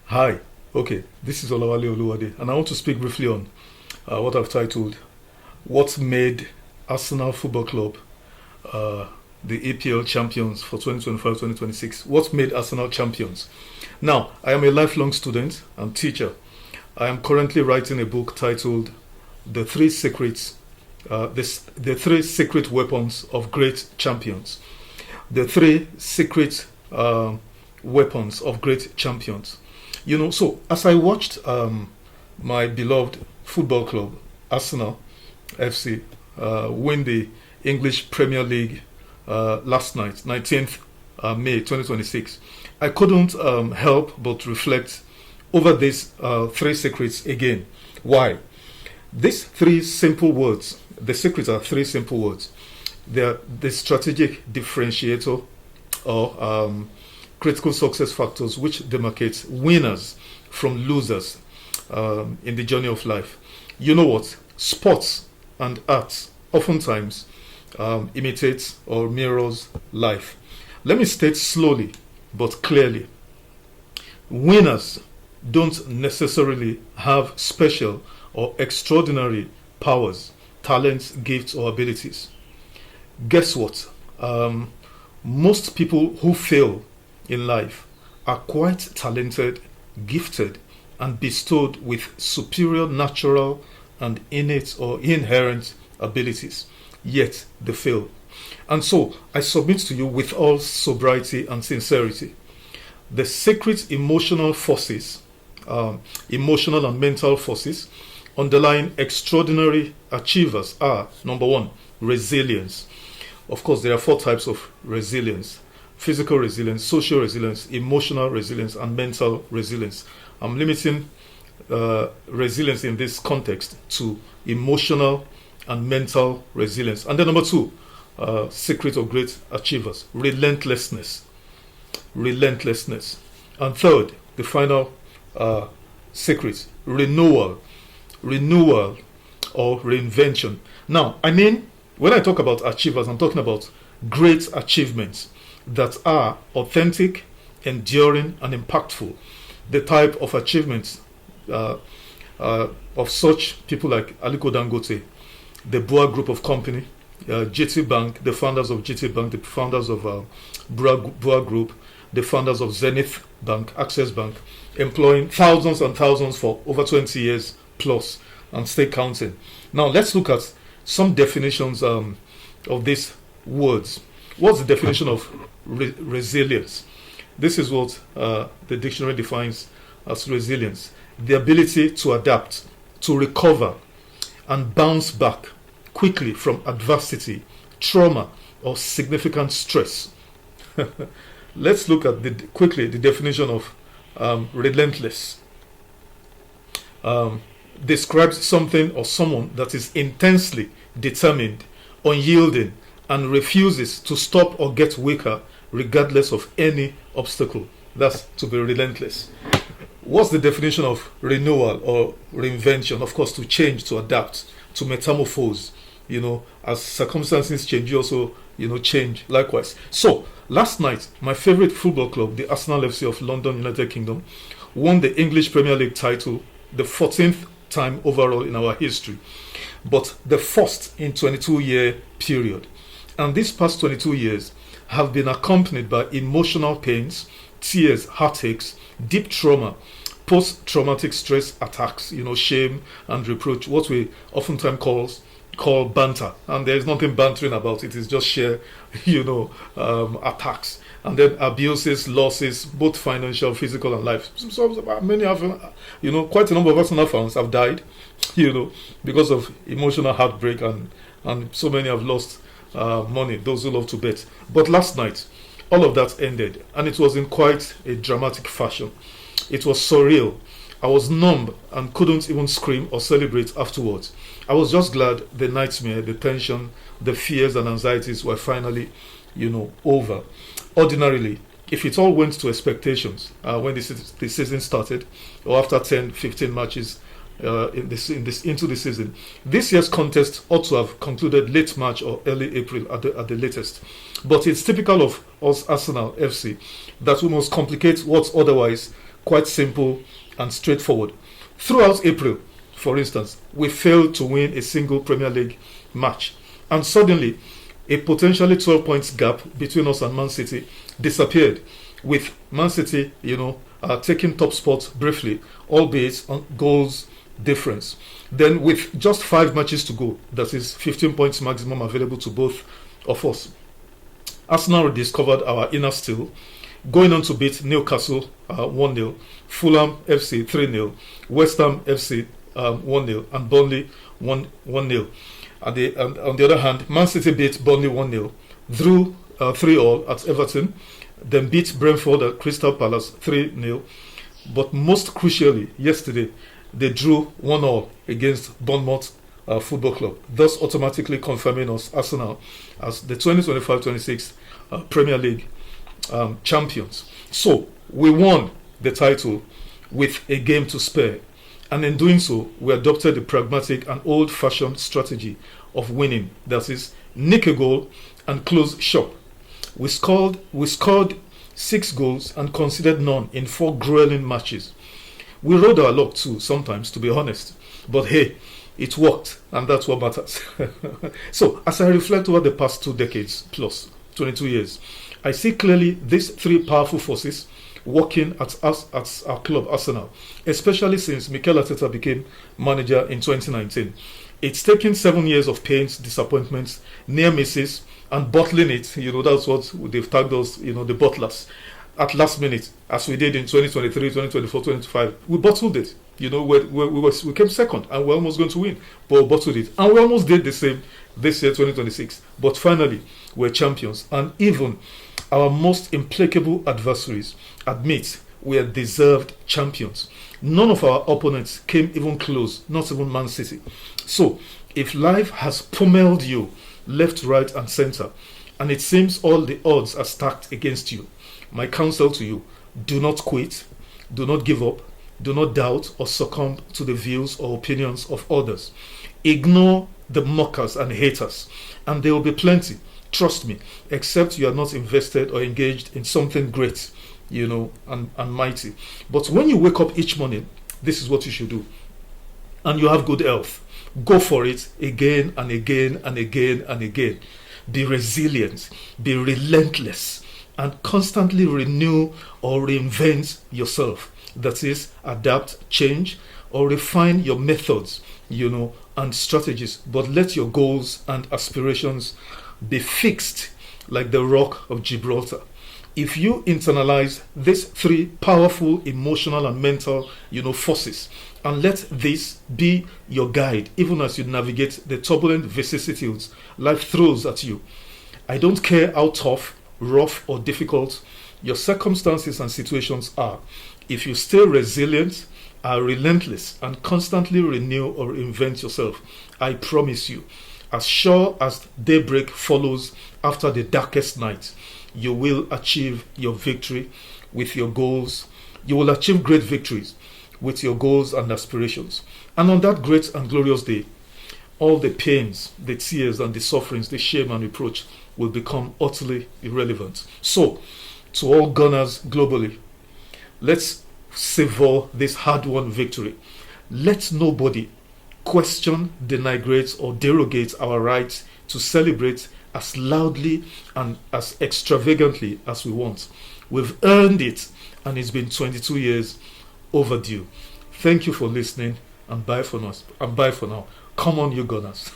Hi. Okay, this is Olawale Oluwade, and I want to speak briefly on what I've titled "What Made Arsenal Football Club uh, the EPL champions for 2025-2026." What made Arsenal champions? Now, I am a lifelong student and teacher. I am currently writing a book titled "The Three Secrets." The three secret weapons of great champions. The three secret weapons of great champions. So as I watched my beloved football club, Arsenal FC, win the English Premier League last night, 19th May 2026, I couldn't help but reflect over these three secrets again. Why? These three simple words, the secrets are three simple words. They're the strategic differentiator or critical success factors which demarcates winners from losers in the journey of life. You know what? Sports and arts oftentimes imitates or mirrors life. Let me state slowly but clearly. Winners don't necessarily have special or extraordinary powers, talents, gifts, or abilities. Guess what? Most people who fail in life are quite talented, gifted, and bestowed with superior natural and innate or inherent abilities, yet they fail. And so I submit to you with all sobriety and sincerity the secret emotional forces, emotional and mental forces underlying extraordinary achievers are: number one, resilience. Of course, there are four types of resilience: physical resilience, social resilience, emotional resilience, and mental resilience. I'm limiting resilience in this context to emotional and mental resilience. And then number two, secret of great achievers: relentlessness. Relentlessness. And third, the final secret: renewal. Renewal or reinvention. Now, when I talk about achievers, I'm talking about great achievements that are authentic, enduring, and impactful. The type of achievements of such people like Aliko Dangote, the Boa Group of Company, GT Bank, the founders of GT Bank, the founders of Boa Group, the founders of Zenith Bank, Access Bank, employing thousands and thousands for over 20 years plus and stay counting. Now let's look at some definitions of these words. What's the definition of resilience? This is what the dictionary defines as resilience: the ability to adapt, to recover, and bounce back quickly from adversity, trauma, or significant stress. Let's look at quickly the definition of relentless. Describes something or someone that is intensely determined, unyielding, and refuses to stop or get weaker regardless of any obstacle. That's to be relentless. What's the definition of renewal or reinvention? Of course, to change, to adapt, to metamorphose. As circumstances change, you also, change likewise. So, last night, my favorite football club, the Arsenal FC of London, United Kingdom, won the English Premier League title, the 14th time overall in our history, but the first in 22-year period. And these past 22 years have been accompanied by emotional pains, tears, heartaches, deep trauma, post-traumatic stress attacks, shame and reproach, what we oftentimes call banter. And there is nothing bantering about it. It's just sheer, attacks. And then abuses, losses, both financial, physical, and life. So many have, quite a number of Arsenal fans have died, because of emotional heartbreak, and so many have lost money, those who love to bet. But last night, all of that ended, and it was in quite a dramatic fashion. It was surreal. I was numb and couldn't even scream or celebrate afterwards. I was just glad the nightmare, the tension, the fears and anxieties were finally, over. Ordinarily, if it all went to expectations when the season started, or after 10, 15 matches into the season, this year's contest ought to have concluded late March or early April at the latest. But it's typical of us Arsenal FC that we must complicate what otherwise quite simple and straightforward. Throughout April, for instance, we failed to win a single Premier League match. And suddenly, a potentially 12 points gap between us and Man City disappeared, with Man City, taking top spot briefly, albeit on goals difference. Then, with just 5 matches to go, that is 15 points maximum available to both of us, Arsenal discovered our inner steel, going on to beat Newcastle 1-0, Fulham FC 3-0, West Ham FC 1-0, and Burnley 1-0. On the other hand, Man City beat Burnley 1-0, drew 3-3 at Everton, then beat Brentford at Crystal Palace 3-0. But most crucially, yesterday, they drew 1-1 against Bournemouth Football Club, thus automatically confirming us, Arsenal, as the 2025-26 Premier League champions. So, we won the title with a game to spare. And in doing so, we adopted the pragmatic and old-fashioned strategy of winning. That is, nick a goal and close shop. We scored 6 goals and conceded none in 4 grueling matches. We rode our luck too, sometimes, to be honest. But hey, it worked, and that's what matters. So, as I reflect over the past 2 decades plus, 22 years, I see clearly these 3 powerful forces working at our club, Arsenal, especially since Mikel Arteta became manager in 2019. It's taken 7 years of pains, disappointments, near misses, and bottling it. That's what they've tagged us, the bottlers. At last minute, as we did in 2023, 2024, 2025, we bottled it. We came second, and we're almost going to win, but we bottled it. And we almost did the same this year, 2026. But finally, we're champions. And even our most implacable adversaries admit we are deserved champions. None of our opponents came even close, not even Man City. So, if life has pummeled you left, right, and center, and it seems all the odds are stacked against you, my counsel to you: do not quit, do not give up, do not doubt or succumb to the views or opinions of others. Ignore the mockers and haters, and there will be plenty. Trust me, except you are not invested or engaged in something great, and mighty. But when you wake up each morning, this is what you should do. And you have good health. Go for it again and again and again and again. Be resilient, be relentless, and constantly renew or reinvent yourself. That is, adapt, change, or refine your methods, and strategies. But let your goals and aspirations be fixed like the rock of Gibraltar. If you internalize these 3 powerful emotional and mental, forces, and let this be your guide, even as you navigate the turbulent vicissitudes life throws at you. I don't care how tough, rough, or difficult your circumstances and situations are. If you stay resilient, are relentless, and constantly renew or invent yourself, I promise you, as sure as daybreak follows after the darkest night, you will achieve your victory with your goals. You will achieve great victories with your goals and aspirations. And on that great and glorious day, all the pains, the tears, and the sufferings, the shame and reproach will become utterly irrelevant. So, to all gunners globally, let's savor this hard-won victory. Let nobody question, denigrate, or derogate our right to celebrate as loudly and as extravagantly as we want. We've earned it, and it's been 22 years overdue. Thank you for listening, and bye for now. Come on, you gunners.